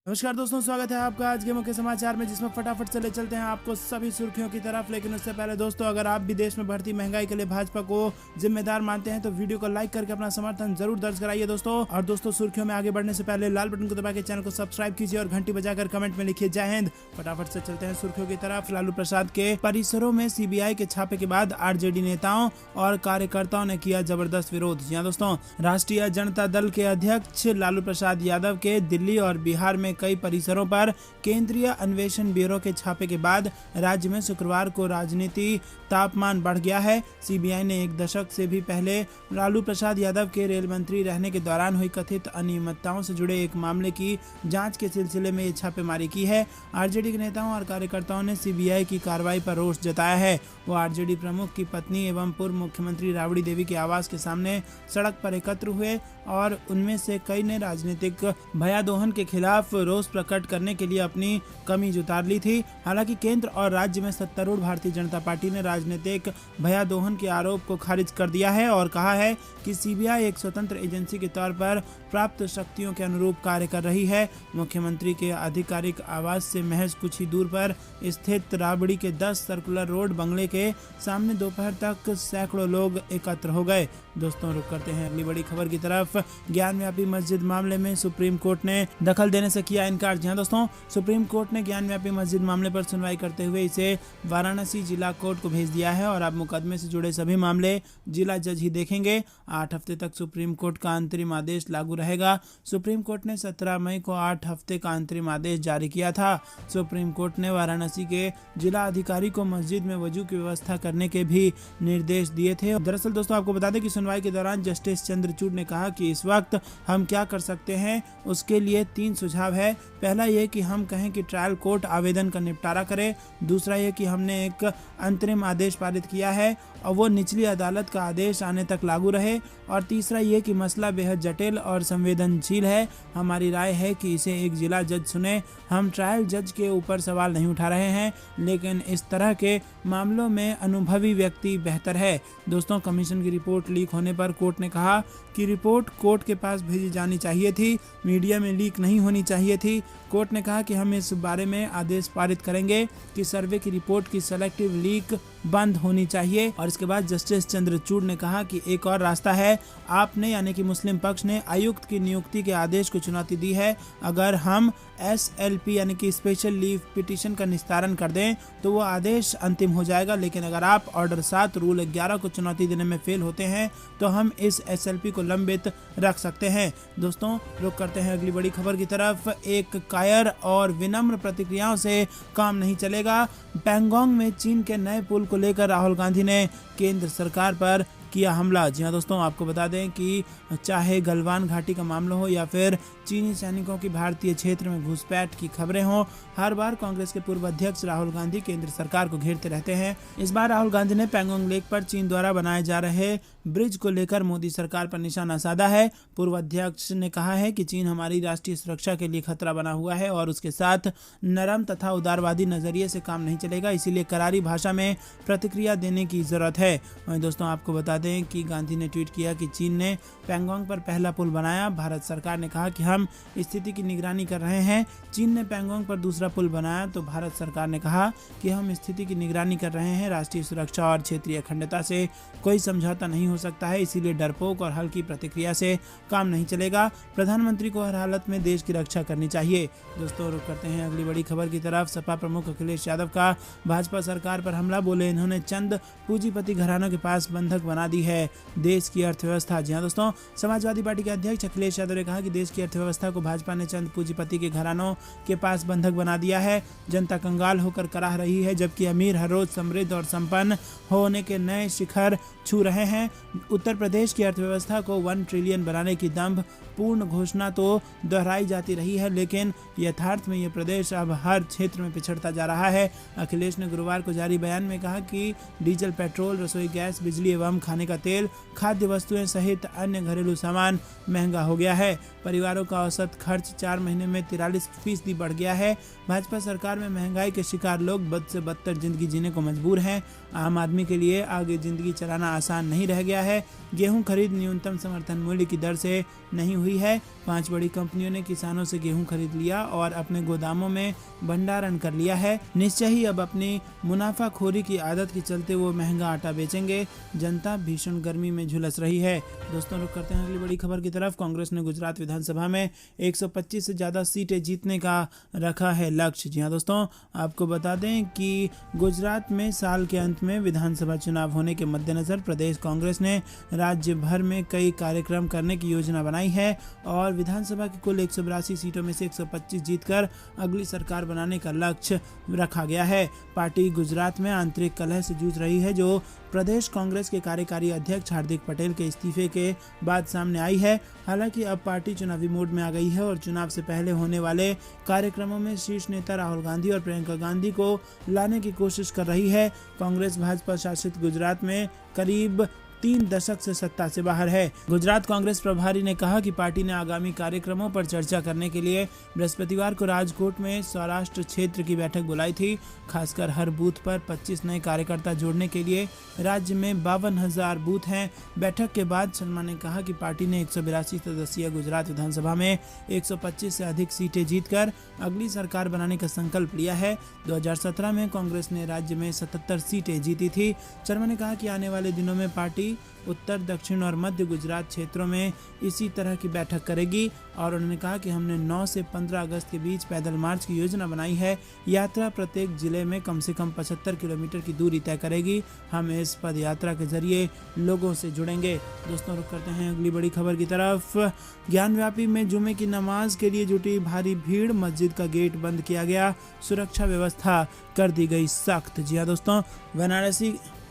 नमस्कार दोस्तों, स्वागत है आपका आज के मुख्य समाचार में, जिसमें फटाफट से ले चलते हैं आपको सभी सुर्खियों की तरफ। लेकिन उससे पहले दोस्तों, अगर आप भी देश में बढ़ती महंगाई के लिए भाजपा को जिम्मेदार मानते हैं तो वीडियो को लाइक करके अपना समर्थन जरूर दर्ज कराइए दोस्तों। और दोस्तों, सुर्खियों में आगे बढ़ने से पहले लाल बटन को दबा के चैनल को सब्सक्राइब कीजिए और घंटी बजाकर कमेंट में लिखिए जय हिंद। फटाफट से चलते हैं सुर्खियों की तरफ। लालू प्रसाद के परिसरों में सीबीआई के छापे के बाद आरजेडी नेताओं और कार्यकर्ताओं ने किया जबरदस्त विरोध। जी हां दोस्तों, राष्ट्रीय जनता दल के अध्यक्ष लालू प्रसाद यादव के दिल्ली और बिहार में कई परिसरों पर केंद्रीय अन्वेषण ब्यूरो के छापे के बाद राज्य में शुक्रवार को राजनीति तापमान बढ़ गया है। सीबीआई ने एक दशक से भी पहले लालू प्रसाद यादव के रेल मंत्री रहने के दौरान हुई कथित अनियमितताओं से जुड़े एक मामले की जांच के सिलसिले में ये छापेमारी की है। आरजेडी के नेताओं और कार्यकर्ताओं ने सीबीआई की कार्रवाई पर रोष जताया है। वो आरजेडी प्रमुख की पत्नी एवं पूर्व मुख्यमंत्री राबड़ी देवी के आवास के सामने सड़क पर एकत्र हुए और उनमें से कई ने राजनीतिक भयादोहन के खिलाफ रोष प्रकट करने के लिए अपनी कमीज उतार ली थी। हालांकि केंद्र और राज्य में सत्तारूढ़ भारतीय जनता पार्टी ने राजनीतिक भयादोहन के आरोप को खारिज कर दिया है और कहा है कि सीबीआई एक स्वतंत्र एजेंसी के तौर पर प्राप्त शक्तियों के अनुरूप कार्य कर रही है। मुख्यमंत्री के आधिकारिक आवास से महज कुछ ही दूर पर स्थित राबड़ी के 10 सर्कुलर रोड बंगले के सामने दोपहर तक सैकड़ों लोग एकत्र हो गए। दोस्तों, रुक करते हैं अगली बड़ी खबर की तरफ। ज्ञानव्यापी मस्जिद मामले में सुप्रीम कोर्ट ने दखल देने से किया इनकार। जी हां दोस्तों, सुप्रीम कोर्ट ने ज्ञानव्यापी मस्जिद मामले पर सुनवाई करते हुए इसे वाराणसी जिला कोर्ट को भेज दिया है और अब मुकदमे से जुड़े सभी मामले जिला जज ही देखेंगे। 8 हफ्ते तक सुप्रीम कोर्ट का अंतरिम आदेश लागू रहेगा। सुप्रीम कोर्ट ने 17 मई को 8 हफ्ते का अंतरिम आदेश जारी किया था। सुप्रीम कोर्ट ने वाराणसी के जिला अधिकारी को मस्जिद में वजू की व्यवस्था करने के भी निर्देश दिए थे। दरअसल दोस्तों, आपको बता दें कि सुनवाई के दौरान जस्टिस चंद्रचूड़ ने कहा कि इस वक्त हम क्या कर सकते हैं, उसके लिए 3 सुझाव है। पहला ये कि हम कहें कि ट्रायल कोर्ट आवेदन का निपटारा करे। दूसरा ये कि हमने एक अंतरिम आदेश पारित किया है और वो निचली अदालत का आदेश आने तक लागू रहे। और तीसरा ये कि मसला बेहद जटिल और संवेदनशील है। हमारी राय है कि इसे एक जिला जज सुने। हम ट्रायल जज के ऊपर सवाल नहीं उठा रहे हैं, लेकिन इस तरह के मामलों में अनुभवी व्यक्ति बेहतर है। दोस्तों, कमीशन की रिपोर्ट लीक होने पर कोर्ट ने कहा कि रिपोर्ट कोर्ट के पास भेजी जानी चाहिए थी, मीडिया में लीक नहीं होनी चाहिए थी। कोर्ट ने कहा कि हम इस बारे में आदेश पारित करेंगे कि सर्वे की रिपोर्ट की सेलेक्टिव लीक बंद होनी चाहिए। और इसके बाद जस्टिस चंद्रचूड़ ने कहा कि एक और रास्ता है। आपने यानी कि मुस्लिम पक्ष ने आयुक्त की नियुक्ति के आदेश को चुनौती दी है। अगर हम SLP यानी कि स्पेशल लीव पिटीशन का निस्तारण कर दें तो वो आदेश अंतिम हो जाएगा, लेकिन अगर आप ऑर्डर 7 रूल 11 को चुनौती देने में फेल होते हैं तो हम इस SLP को लंबित रख सकते हैं। दोस्तों, रुक करते हैं अगली बड़ी खबर की तरफ। एक कायर और विनम्र प्रतिक्रियाओं से काम नहीं चलेगा। पैंगोंग में चीन के नए पुल को लेकर राहुल गांधी ने केंद्र सरकार पर किया हमला। जी हां दोस्तों, आपको बता दें कि चाहे गलवान घाटी का मामला हो या फिर चीनी सैनिकों की भारतीय क्षेत्र में घुसपैठ की खबरें हो, हर बार कांग्रेस के पूर्व अध्यक्ष राहुल गांधी केंद्र सरकार को घेरते रहते हैं। इस बार राहुल गांधी ने पैंगोंग लेक पर चीन द्वारा बनाए जा रहे ब्रिज को लेकर मोदी सरकार पर निशाना साधा है। पूर्व अध्यक्ष ने कहा है कि चीन हमारी राष्ट्रीय सुरक्षा के लिए खतरा बना हुआ है और उसके साथ नरम तथा उदारवादी नजरिए से काम नहीं चलेगा, इसीलिए करारी भाषा में प्रतिक्रिया देने की जरूरत है। वहीं दोस्तों, आपको बता दें कि गांधी ने ट्वीट किया कि चीन ने पैंगोंग पर पहला पुल बनाया। भारत सरकार ने कहा कि हम स्थिति की निगरानी कर रहे हैं। चीन ने पैंगोंग पर दूसरा पुल बनाया तो भारत सरकार ने कहा कि हम स्थिति की निगरानी कर रहे हैं। राष्ट्रीय सुरक्षा और क्षेत्रीय अखंडता से कोई समझौता नहीं हो सकता है, इसीलिए डरपोक और हल्की प्रतिक्रिया से काम नहीं चलेगा। प्रधानमंत्री को हर हालत में देश की रक्षा करनी चाहिए। दोस्तों, रुक करते हैं अगली बड़ी खबर की तरफ। सपा प्रमुख अखिलेश यादव का भाजपा सरकार पर हमला। बोले इन्होंने चंद पूंजीपति घरानों के पास बंधक बना दी है देश की अर्थव्यवस्था। जी हां दोस्तों, समाजवादी पार्टी के अध्यक्ष अखिलेश यादव ने कहा कि देश की अर्थव्यवस्था को भाजपा ने चंद पूंजीपति के घरानों के पास बंधक बना दिया है। जनता कंगाल होकर कराह रही है, जबकि अमीर हर रोज समृद्ध और संपन्न होने के नए शिखर छू रहे हैं। उत्तर प्रदेश की अर्थव्यवस्था को 1 ट्रिलियन बनाने की दंभ पूर्ण घोषणा तो दोहराई जाती रही है, लेकिन यथार्थ में ये प्रदेश अब हर क्षेत्र में पिछड़ता जा रहा है। अखिलेश ने गुरुवार को जारी बयान में कहा कि डीजल, पेट्रोल, रसोई गैस, बिजली एवं खाने का तेल, खाद्य वस्तुएं सहित अन्य घरेलू सामान महंगा हो गया है। परिवारों का औसत खर्च 4 महीने में 43% बढ़ गया है। भाजपा सरकार में महंगाई के शिकार लोग बद से बदतर जिंदगी जीने को मजबूर हैं। आम आदमी के लिए आगे जिंदगी चलाना आसान नहीं रह गया है। गेहूं खरीद न्यूनतम समर्थन मूल्य की दर से नहीं हुई है। 5 बड़ी कंपनियों ने किसानों से गेहूं खरीद लिया और अपने गोदामों में भंडारण कर लिया है। निश्चय ही अब अपनी मुनाफाखोरी की आदत के चलते वो महंगा आटा बेचेंगे। जनता भीषण गर्मी में झुलस रही है। दोस्तों, रुक करते हैं अगली बड़ी खबर की तरफ। कांग्रेस ने गुजरात विधानसभा में 125 से ज्यादा सीटें जीतने का रखा है लक्ष्य। जी हाँ दोस्तों, आपको बता दें कि गुजरात में साल के अंत में विधानसभा चुनाव होने के मद्देनजर प्रदेश कांग्रेस ने राज्य भर में कई कार्यक्रम करने की योजना बनाई है और विधानसभा की कुल 182 सीटों में से 125 जीतकर अगली सरकार बनाने का लक्ष्य रखा गया है। पार्टी गुजरात में आंतरिक कलह से जूझ रही है जो प्रदेश कांग्रेस के कार्यकारी अध्यक्ष हार्दिक पटेल के इस्तीफे के बाद सामने आई है। हालांकि अब पार्टी चुनावी मोड में आ गई है और चुनाव से पहले होने वाले कार्यक्रमों में शीर्ष नेता राहुल गांधी और प्रियंका गांधी को लाने की कोशिश कर रही है। कांग्रेस भाजपा शासित गुजरात में करीब 3 दशक से सत्ता से बाहर है। गुजरात कांग्रेस प्रभारी ने कहा कि पार्टी ने आगामी कार्यक्रमों पर चर्चा करने के लिए बृहस्पतिवार को राजकोट में सौराष्ट्र क्षेत्र की बैठक बुलाई थी। खासकर हर बूथ पर 25 नए कार्यकर्ता जोड़ने के लिए राज्य में 52,000 बूथ हैं। बैठक के बाद शर्मा ने कहा कि पार्टी ने 182 सदस्यीय गुजरात विधानसभा में 125 से अधिक सीटें जीतकर अगली सरकार बनाने का संकल्प लिया है। 2017 में कांग्रेस ने राज्य में 77 सीटें जीती थी। शर्मा ने कहा कि आने वाले दिनों में पार्टी उत्तर, दक्षिण और मध्य गुजरात क्षेत्रों में इसी तरह की बैठक करेगी और उन्होंने कहा कि हमने 9 से 15 अगस्त के बीच पैदल मार्च की योजना बनाई है। यात्रा प्रत्येक जिले में कम से कम 75 किलोमीटर की दूरी तय करेगी। हम इस पद यात्रा के जरिए लोगों से जुड़ेंगे। दोस्तों, रुक करते हैं अगली बड़ी खबर की तरफ। ज्ञानव्यापी में जुमे की नमाज के लिए जुटी भारी भीड़, मस्जिद का गेट बंद किया गया, सुरक्षा व्यवस्था कर दी गई सख्त। जी हाँ दोस्तों,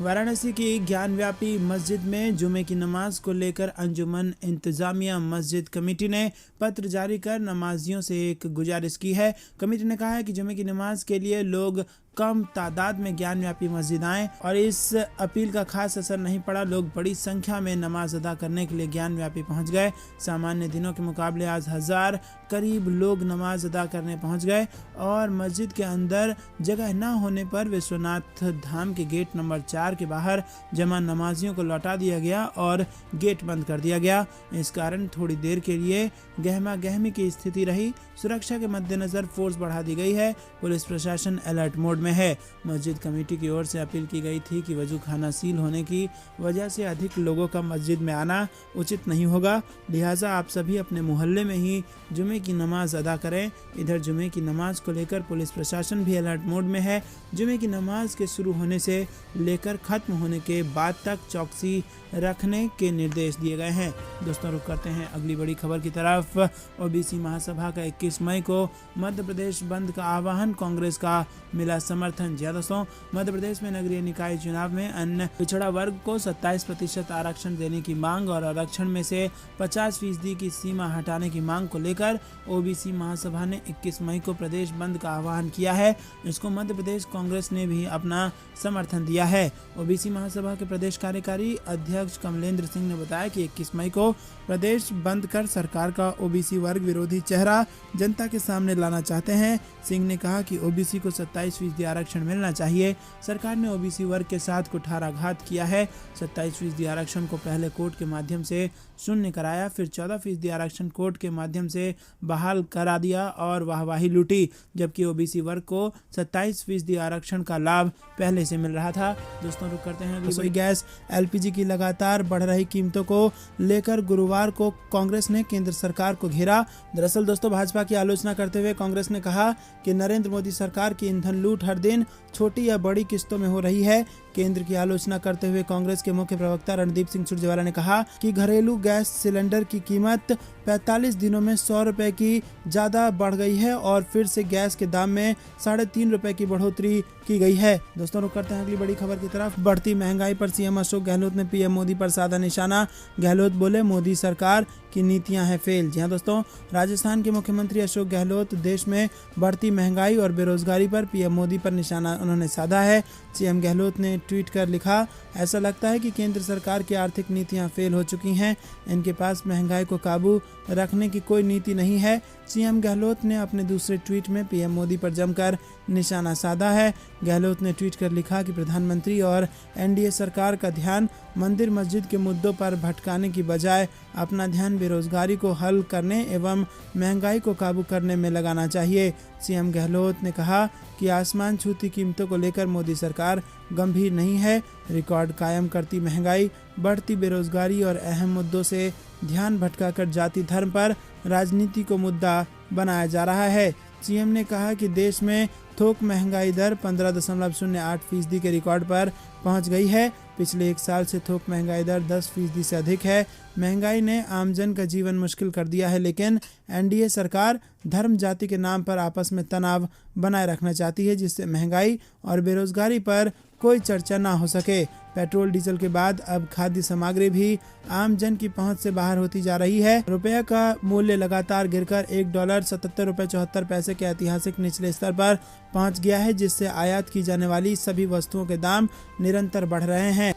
वाराणसी की ज्ञानव्यापी मस्जिद में जुमे की नमाज को लेकर अंजुमन इंतजामिया मस्जिद कमेटी ने पत्र जारी कर नमाजियों से एक गुजारिश की है। कमेटी ने कहा है कि जुमे की नमाज के लिए लोग कम तादाद में ज्ञानव्यापी मस्जिद आएं और इस अपील का खास असर नहीं पड़ा। लोग बड़ी संख्या में नमाज अदा करने के लिए ज्ञानव्यापी पहुंच गए। सामान्य दिनों के मुकाबले आज 1000 करीब लोग नमाज अदा करने पहुंच गए और मस्जिद के अंदर जगह न होने पर विश्वनाथ धाम के गेट नंबर 4 के बाहर जमा नमाजियों को लौटा दिया गया और गेट बंद कर दिया गया। इस कारण थोड़ी देर के लिए गहमा गहमी की स्थिति रही। सुरक्षा के मद्देनजर फोर्स बढ़ा दी गई है। पुलिस प्रशासन अलर्ट मोड में है। मस्जिद कमेटी की ओर से अपील की गई थी कि वजू खाना सील होने की वजह से अधिक लोगों का मस्जिद में आना उचित नहीं होगा, लिहाजा आप सभी अपने मोहल्ले में ही जुमे की नमाज अदा करें। इधर जुमे की नमाज को लेकर पुलिस प्रशासन भी अलर्ट मोड में है। जुमे की नमाज के शुरू होने से लेकर खत्म होने के बाद तक चौकसी रखने के निर्देश दिए गए हैं। दोस्तों, रुक करते हैं अगली बड़ी खबर की तरफ। ओबीसी महासभा का 21 मई को मध्य प्रदेश बंद का आह्वान, कांग्रेस का मिला समर्थन। जी दोस्तों, मध्य प्रदेश में नगरीय निकाय चुनाव में अन्य पिछड़ा वर्ग को 27% आरक्षण देने की मांग और आरक्षण में से 50% की सीमा हटाने की मांग को लेकर ओबीसी महासभा ने 21 मई को प्रदेश बंद का आह्वान किया है। इसको मध्य प्रदेश कांग्रेस ने भी अपना समर्थन दिया है। ओबीसी महासभा के प्रदेश कार्यकारी अध्यक्ष कमलेंद्र सिंह ने बताया कि 21 मई को प्रदेश बंद कर सरकार का ओबीसी वर्ग विरोधी चेहरा जनता के सामने लाना चाहते हैं। सिंह ने कहा कि ओबीसी को 27% आरक्षण मिलना चाहिए। सरकार ने ओबीसी वर्ग के साथ कुठाराघात किया है। 27% आरक्षण को पहले कोर्ट के माध्यम से शून्य कराया, फिर 14% आरक्षण कोर्ट के माध्यम से बहाल करा दिया और वाहवाही लूटी, जबकि ओबीसी वर्ग को 27% आरक्षण का लाभ पहले से मिल रहा था। दोस्तों, रुक करते हैं रसोई गैस एलपीजी की लगातार बढ़ रही कीमतों को लेकर गुरुवार को कांग्रेस ने केंद्र सरकार को घेरा। दरअसल दोस्तों, भाजपा की आलोचना करते हुए कांग्रेस ने कहा कि नरेंद्र मोदी सरकार की ईंधन लूट हर दिन छोटी या बड़ी किस्तों में हो रही है। केंद्र की आलोचना करते हुए कांग्रेस के मुख्य प्रवक्ता रणदीप सिंह सुरजेवाला ने कहा कि घरेलू गैस सिलेंडर की कीमत 45 दिनों में 100 रुपए की ज्यादा बढ़ गई है और फिर से गैस के दाम में 3.5 रुपए की बढ़ोतरी की गई है। दोस्तों, रुक करते हैं अगली बड़ी खबर की तरफ। बढ़ती महंगाई पर सीएम अशोक गहलोत ने पीएम मोदी पर साधा निशाना। गहलोत बोले, मोदी सरकार की नीतियां हैं फेल। जी हां दोस्तों, राजस्थान के मुख्यमंत्री अशोक गहलोत देश में बढ़ती महंगाई और बेरोजगारी पर पीएम मोदी पर निशाना उन्होंने साधा है। सीएम गहलोत ने ट्वीट कर लिखा, ऐसा लगता है कि केंद्र सरकार की आर्थिक नीतियां फेल हो चुकी हैं। इनके पास महंगाई को काबू रखने की कोई नीति नहीं है। सीएम गहलोत ने अपने दूसरे ट्वीट में पीएम मोदी पर जमकर निशाना साधा है। गहलोत ने ट्वीट कर लिखा कि प्रधानमंत्री और एनडीए सरकार का ध्यान मंदिर मस्जिद के मुद्दों पर भटकाने की बजाय अपना ध्यान बेरोजगारी को हल करने एवं महंगाई को काबू करने में लगाना चाहिए। सीएम गहलोत ने कहा कि आसमान छूती कीमतों को लेकर मोदी सरकार गंभीर नहीं है। रिकॉर्ड कायम करती महंगाई, बढ़ती बेरोजगारी और अहम मुद्दों से ध्यान भटकाकर जाति धर्म पर राजनीति को मुद्दा बनाया जा रहा है। सीएम ने कहा कि देश में थोक महंगाई दर 15.08% के रिकॉर्ड पर पहुंच गई है। पिछले एक साल से थोक महंगाई दर 10% से अधिक है। महंगाई ने आमजन का जीवन मुश्किल कर दिया है, लेकिन एनडीए सरकार धर्म जाति के नाम पर आपस में तनाव बनाए रखना चाहती है, जिससे महंगाई और बेरोजगारी पर कोई चर्चा ना हो सके। पेट्रोल डीजल के बाद अब खाद्य सामग्री भी आम जन की पहुंच से बाहर होती जा रही है। रुपये का मूल्य लगातार गिरकर $1 $77.74 के ऐतिहासिक निचले स्तर पर पहुंच गया है, जिससे आयात की जाने वाली सभी वस्तुओं के दाम निरंतर बढ़ रहे हैं।